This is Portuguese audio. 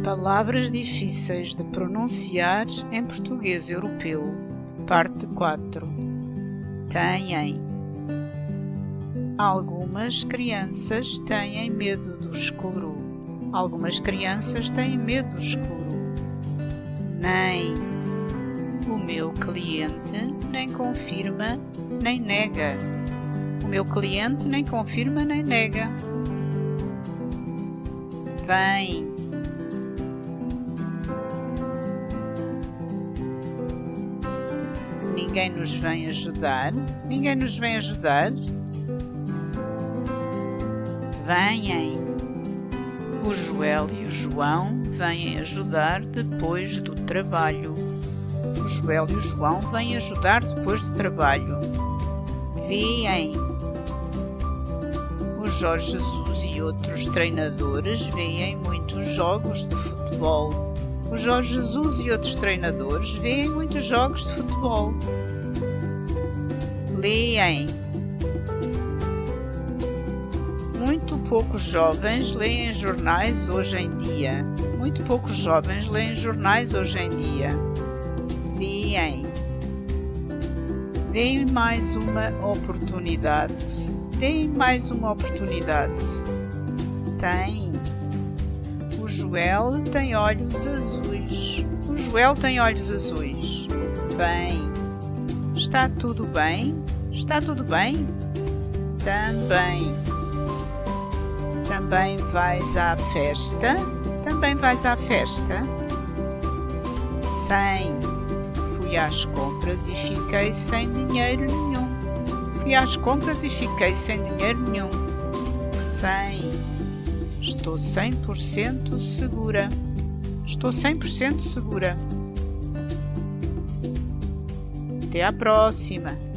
Palavras difíceis de pronunciar em português europeu. Parte 4. Têm. Algumas crianças têm medo do escuro. Algumas crianças têm medo do escuro. Nem. O meu cliente nem confirma nem nega. O meu cliente nem confirma nem nega. Vem. Ninguém nos vem ajudar. Ninguém nos vem ajudar. Venham. O Joel e o João vêm ajudar depois do trabalho. O Joel e o João vêm ajudar depois do trabalho. Vêem. O Jorge Jesus e outros treinadores veem muitos jogos de futebol. O Jorge Jesus e outros treinadores veem muitos jogos de futebol. Leem. Muito poucos jovens leem jornais hoje em dia. Muito poucos jovens leem jornais hoje em dia. Deem. Deem mais uma oportunidade. Deem mais uma oportunidade. Tem. O Joel tem olhos azuis. O Joel tem olhos azuis. Bem. Está tudo bem? Está tudo bem? Também. Também vais à festa? Também vais à festa? Sem. Fui às compras e fiquei sem dinheiro nenhum. Fui às compras e fiquei sem dinheiro nenhum. Sem. Estou 100% segura. Estou 100% segura. Até à próxima!